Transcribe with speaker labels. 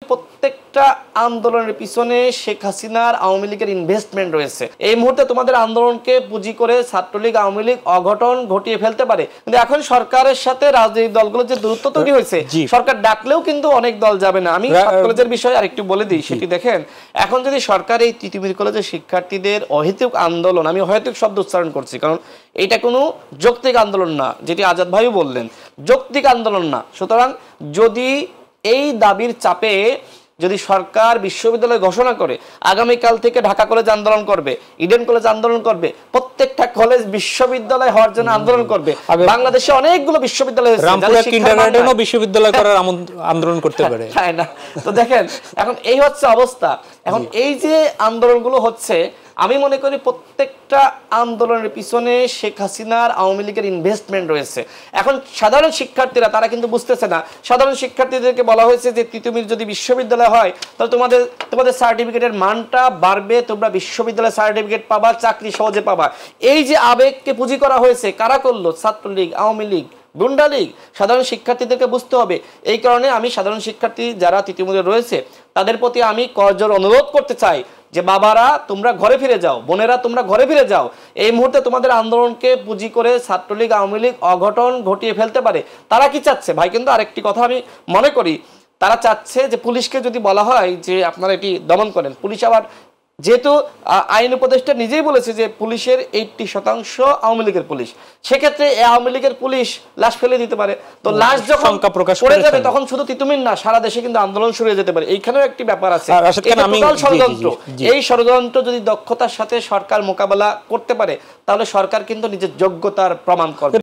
Speaker 1: প্রত্যেকটা আন্দোলনের পিছনে শেখ হাসিনার আওয়ামী লীগের ইনভেস্টমেন্ট রয়েছে। এই মুহূর্তে তোমাদের আন্দোলনকে পুঁজি করে ছাত্রলীগ আওয়ামী লীগ অঘটন ঘটিয়ে ফেলতে পারে, কিন্তু এখন সরকারের সাথে রাজনৈতিক দলগুলো যে দূরত্ব তৈরি হয়েছে, সরকার ডাকলেও কিন্তু অনেক দল যাবে না। আমি কলেজের বিষয়ে আরেকটু বলে দিই, সেটি দেখেন, এখন যদি সরকার এই তিতুমির কলেজের শিক্ষার্থীদের অহেতুক আন্দোলন, আমি অহেতুক শব্দ উচ্চারণ করছি কারণ এটা কোনো যৌক্তিক আন্দোলন না, যেটি আজাদ ভাইও বললেন, যৌক্তিক আন্দোলন না। সুতরাং যদি এই দাবির চাপে যদি সরকার বিশ্ববিদ্যালয় ঘোষণা করে আগামীকাল থেকে ঢাকা কলেজ আন্দোলন করবে, ইডেন কলেজ আন্দোলন করবে, প্রত্যেকটা কলেজ বিশ্ববিদ্যালয় হওয়ার জন্য আন্দোলন করবে, বাংলাদেশে অনেকগুলো বিশ্ববিদ্যালয়
Speaker 2: বিশ্ববিদ্যালয় করার আন্দোলন করতে পারে,
Speaker 1: তাই না? তো দেখেন এখন এই হচ্ছে অবস্থা। এখন এই যে আন্দোলনগুলো হচ্ছে, আমি মনে করি প্রত্যেকটা আন্দোলনের পিছনে শেখ হাসিনার আওয়ামী লীগের ইনভেস্টমেন্ট রয়েছে। এখন সাধারণ শিক্ষার্থীরা তারা কিন্তু বুঝতেছে না। সাধারণ শিক্ষার্থীদেরকে বলা হয়েছে যে তিতুমির যদি বিশ্ববিদ্যালয় হয় তাহলে তোমাদের সার্টিফিকেটের মানটা বাড়বে, তোমরা বিশ্ববিদ্যালয় সার্টিফিকেট পাবা, চাকরি সহজে পাবা। এই যে আবেগকে পুঁজি করা হয়েছে, কারা করলো? ছাত্রলীগ, আওয়ামী লীগ, গুন্ডা লীগ। সাধারণ শিক্ষার্থীদেরকে বুঝতে হবে। এই কারণে আমি সাধারণ শিক্ষার্থী যারা তিতুমিরে রয়েছে তাদের প্রতি আমি করজোড়ে অনুরোধ করতে চাই যে বাবারা তোমরা ঘরে ফিরে যাও, বোনেরা তোমরা ঘরে ফিরে যাও। এই মুহূর্তে তোমাদের আন্দোলনকে পুঁজি করে ছাত্রলীগ আওয়ামী লীগ অঘটন ঘটিয়ে ফেলতে পারে। তারা কি চাচ্ছে ভাই? কিন্তু আরেকটি কথা আমি মনে করি, তারা চাচ্ছে যে পুলিশকে যদি বলা হয় যে আপনারা এটি দমন করেন, পুলিশ আবার, যেহেতু আইন উপদেষ্টা নিজেই বলেছে যে পুলিশের 80% আওয়ামী লীগের পুলিশ, সেক্ষেত্রে আওয়ামী লীগের পুলিশ লাশ ফেলে দিতে পারে। তো লাশ যখন পড়ে যাবে তখন শুধু তিতুমির না, সারা দেশে কিন্তু আন্দোলন শুরু হয়ে যেতে পারে। এইখানেও একটি ব্যাপার আছে, ষড়যন্ত্র। এই ষড়যন্ত্র যদি দক্ষতার সাথে সরকার মোকাবেলা করতে পারে তাহলে সরকার কিন্তু নিজের যোগ্যতার প্রমাণ করবে।